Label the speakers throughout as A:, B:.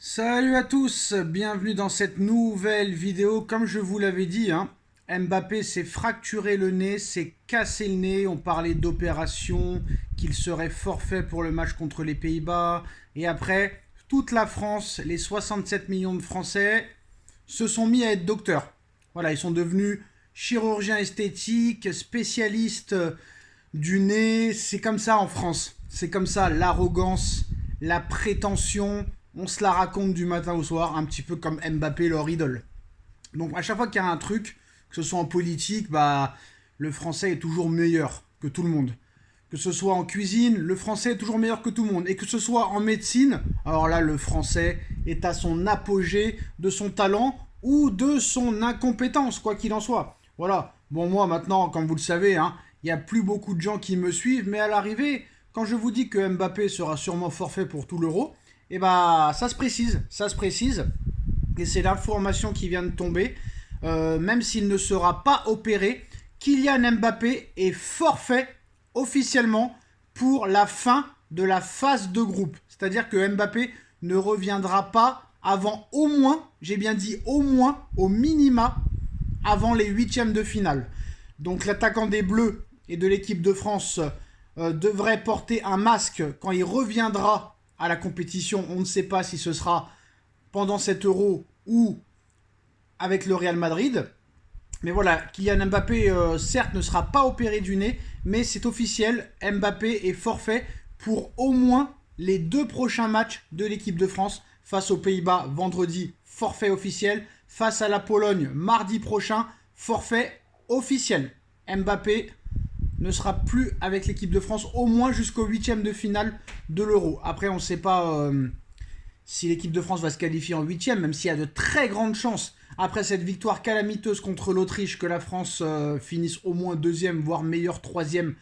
A: Salut à tous, bienvenue dans cette nouvelle vidéo. Comme je vous l'avais dit, Mbappé s'est fracturé le nez, s'est cassé le nez. On parlait d'opération, qu'il serait forfait pour le match contre les Pays-Bas. Et après, toute la France, les 67 millions de Français, se sont mis à être docteurs. Voilà, ils sont devenus chirurgiens esthétiques, spécialistes du nez. C'est comme ça en France. C'est comme ça, l'arrogance, la prétention. On se la raconte du matin au soir, un petit peu comme Mbappé, leur idole. Donc à chaque fois qu'il y a un truc, que ce soit en politique, le français est toujours meilleur que tout le monde. Que ce soit en cuisine, le français est toujours meilleur que tout le monde. Et que ce soit en médecine, alors là, le français est à son apogée de son talent ou de son incompétence, quoi qu'il en soit. Voilà. Bon, moi, maintenant, comme vous le savez, il n'y a plus beaucoup de gens qui me suivent, mais à l'arrivée, quand je vous dis que Mbappé sera sûrement forfait pour tout l'Euro, et ça se précise, et c'est l'information qui vient de tomber. Même s'il ne sera pas opéré, Kylian Mbappé est forfait officiellement pour la fin de la phase de groupe. C'est-à-dire que Mbappé ne reviendra pas avant au moins, j'ai bien dit au moins, au minima, avant les huitièmes de finale. Donc l'attaquant des Bleus et de l'équipe de France devrait porter un masque quand il reviendra à la compétition. On ne sait pas si ce sera pendant cet Euro ou avec le Real Madrid. Mais voilà, Kylian Mbappé, certes, ne sera pas opéré du nez, mais c'est officiel, Mbappé est forfait pour au moins les deux prochains matchs de l'équipe de France face aux Pays-Bas vendredi, forfait officiel, face à la Pologne mardi prochain, forfait officiel. Mbappé ne sera plus avec l'équipe de France au moins jusqu'au huitième de finale de l'Euro. Après, on ne sait pas si l'équipe de France va se qualifier en huitième, même s'il y a de très grandes chances, après cette victoire calamiteuse contre l'Autriche, que la France finisse au moins deuxième, voire meilleur troisième,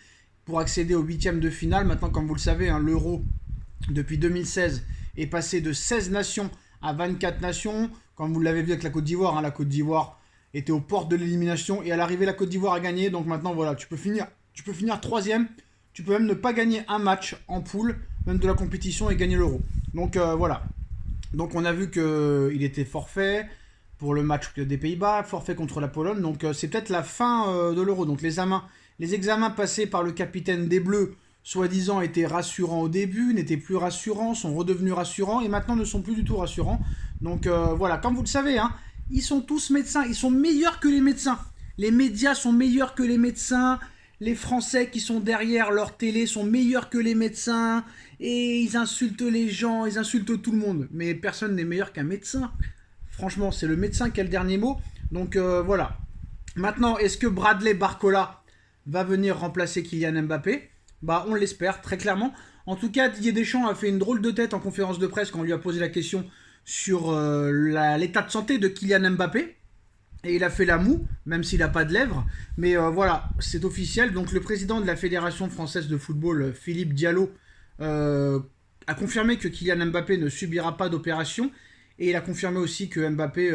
A: pour accéder au huitième de finale. Maintenant, comme vous le savez, l'Euro, depuis 2016, est passé de 16 nations à 24 nations. Comme vous l'avez vu avec la Côte d'Ivoire, la Côte d'Ivoire était aux portes de l'élimination, et à l'arrivée, la Côte d'Ivoire a gagné. Donc maintenant, voilà, tu peux finir troisième, tu peux même ne pas gagner un match en poule, même de la compétition, et gagner l'Euro. Donc voilà. Donc on a vu qu'il était forfait pour le match des Pays-Bas, forfait contre la Pologne. Donc c'est peut-être la fin de l'Euro. Donc les examens passés par le capitaine des Bleus, soi-disant, étaient rassurants au début, n'étaient plus rassurants, sont redevenus rassurants et maintenant ne sont plus du tout rassurants. Donc voilà, comme vous le savez, ils sont tous médecins, ils sont meilleurs que les médecins. Les médias sont meilleurs que les médecins. Les Français qui sont derrière leur télé sont meilleurs que les médecins et ils insultent les gens, ils insultent tout le monde. Mais personne n'est meilleur qu'un médecin. Franchement, c'est le médecin qui a le dernier mot. Donc voilà. Maintenant, est-ce que Bradley Barcola va venir remplacer Kylian Mbappé? On l'espère, très clairement. En tout cas, Didier Deschamps a fait une drôle de tête en conférence de presse quand on lui a posé la question sur l'état de santé de Kylian Mbappé. Et il a fait la moue, même s'il n'a pas de lèvres. Mais voilà, c'est officiel. Donc le président de la Fédération française de football, Philippe Diallo, a confirmé que Kylian Mbappé ne subira pas d'opération. Et il a confirmé aussi que Mbappé,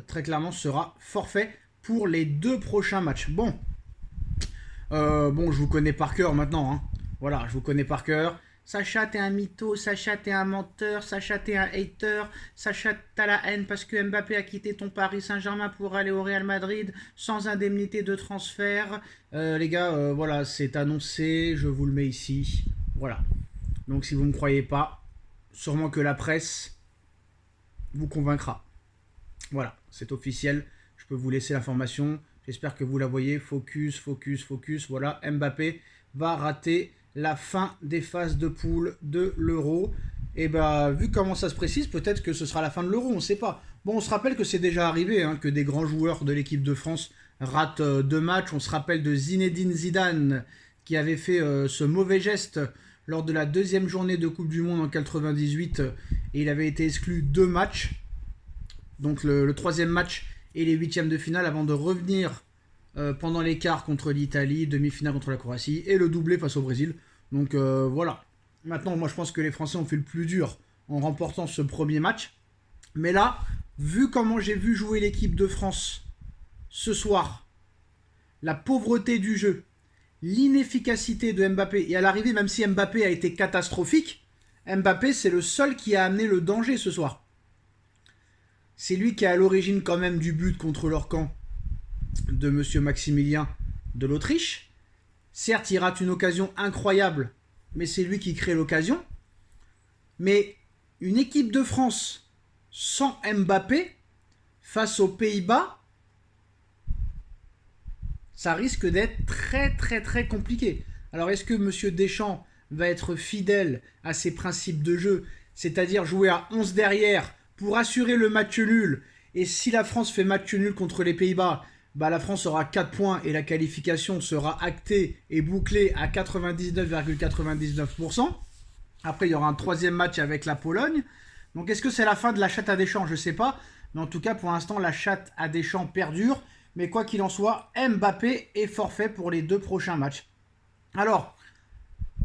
A: très clairement, sera forfait pour les deux prochains matchs. Bon, je vous connais par cœur maintenant. Voilà, je vous connais par cœur. Sacha, t'es un mytho, Sacha, t'es un menteur, Sacha, t'es un hater, Sacha, t'as la haine parce que Mbappé a quitté ton Paris Saint-Germain pour aller au Real Madrid sans indemnité de transfert. Les gars, voilà, c'est annoncé, je vous le mets ici. Voilà. Donc si vous ne me croyez pas, sûrement que la presse vous convaincra. Voilà, c'est officiel, je peux vous laisser l'information. J'espère que vous la voyez. Focus, focus, focus. Voilà, Mbappé va rater la fin des phases de poule de l'Euro. Et vu comment ça se précise, peut-être que ce sera la fin de l'Euro, on ne sait pas. Bon, on se rappelle que c'est déjà arrivé, que des grands joueurs de l'équipe de France ratent deux matchs. On se rappelle de Zinedine Zidane, qui avait fait ce mauvais geste lors de la deuxième journée de Coupe du Monde en 98, et il avait été exclu deux matchs. Donc le troisième match et les huitièmes de finale avant de revenir pendant l'écart contre l'Italie, demi-finale contre la Croatie et le doublé face au Brésil. Donc voilà. Maintenant, moi je pense que les Français ont fait le plus dur en remportant ce premier match. Mais là, vu comment j'ai vu jouer l'équipe de France ce soir, la pauvreté du jeu, l'inefficacité de Mbappé, et à l'arrivée, même si Mbappé a été catastrophique, Mbappé c'est le seul qui a amené le danger ce soir. C'est lui qui est à l'origine quand même du but contre leur camp de Monsieur Maximilien de l'Autriche. Certes, il rate une occasion incroyable, mais c'est lui qui crée l'occasion. Mais une équipe de France sans Mbappé face aux Pays-Bas, ça risque d'être très très très compliqué. Alors est-ce que Monsieur Deschamps va être fidèle à ses principes de jeu, c'est-à-dire jouer à 11 derrière pour assurer le match nul, et si la France fait match nul contre les Pays-Bas, bah la France aura 4 points et la qualification sera actée et bouclée à 99,99%. Après, il y aura un troisième match avec la Pologne. Donc est-ce que c'est la fin de la chatte à Deschamps? Je ne sais pas. Mais en tout cas, pour l'instant, la chatte à Deschamps perdure. Mais quoi qu'il en soit, Mbappé est forfait pour les 2 prochains matchs. Alors,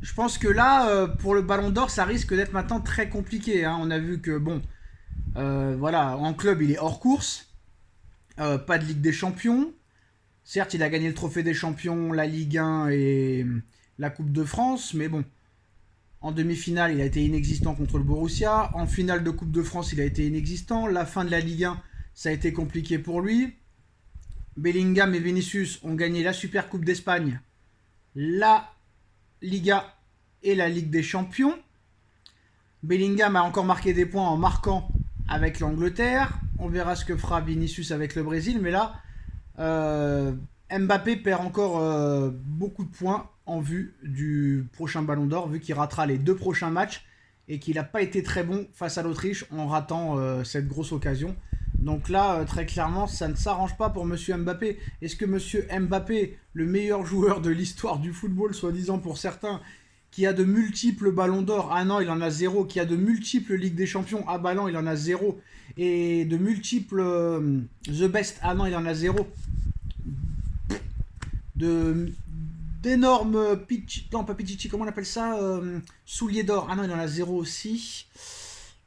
A: je pense que là, pour le Ballon d'Or, ça risque d'être maintenant très compliqué. Hein. On a vu que, bon, voilà, en club, il est hors course. Pas de Ligue des Champions. Certes, il a gagné le Trophée des Champions, la Ligue 1 et la Coupe de France. Mais bon, en demi-finale, il a été inexistant contre le Borussia. En finale de Coupe de France, il a été inexistant. La fin de la Ligue 1, ça a été compliqué pour lui. Bellingham et Vinicius ont gagné la Super Coupe d'Espagne, la Liga et la Ligue des Champions. Bellingham a encore marqué des points en marquant avec l'Angleterre. On verra ce que fera Vinicius avec le Brésil. Mais là, Mbappé perd encore beaucoup de points en vue du prochain Ballon d'Or, vu qu'il ratera les 2 prochains matchs et qu'il n'a pas été très bon face à l'Autriche en ratant cette grosse occasion. Donc là, très clairement, ça ne s'arrange pas pour Monsieur Mbappé. Est-ce que Monsieur Mbappé, le meilleur joueur de l'histoire du football, soi-disant pour certains, qui a de multiples ballons d'or, ah non, il en a 0, qui a de multiples Ligues des Champions, ah bah non, il en a 0, et de multiples The Best, ah non, il en a 0, d'énormes non pas Pichichi, comment on appelle ça, souliers d'or, ah non, il en a 0 aussi,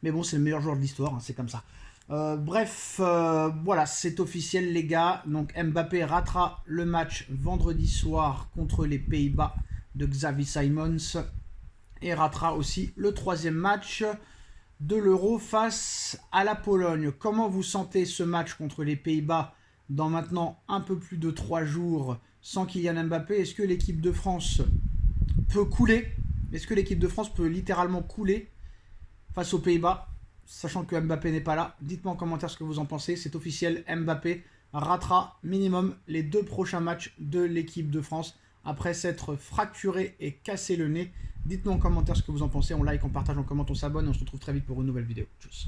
A: mais bon, c'est le meilleur joueur de l'histoire, hein, c'est comme ça. Bref, voilà, c'est officiel les gars. Donc Mbappé ratera le match vendredi soir contre les Pays-Bas de Xavi Simons et ratera aussi le 3e match de l'Euro face à la Pologne. Comment vous sentez ce match contre les Pays-Bas dans maintenant un peu plus de 3 jours sans Kylian Mbappé? Est-ce que l'équipe de France peut couler? Est-ce que l'équipe de France peut littéralement couler face aux Pays-Bas, sachant que Mbappé n'est pas là? Dites-moi en commentaire ce que vous en pensez. C'est officiel, Mbappé ratera minimum les 2 prochains matchs de l'équipe de France après s'être fracturé et cassé le nez. Dites-moi en commentaire ce que vous en pensez. On like, on partage, on commente, on s'abonne et on se retrouve très vite pour une nouvelle vidéo. Tchuss.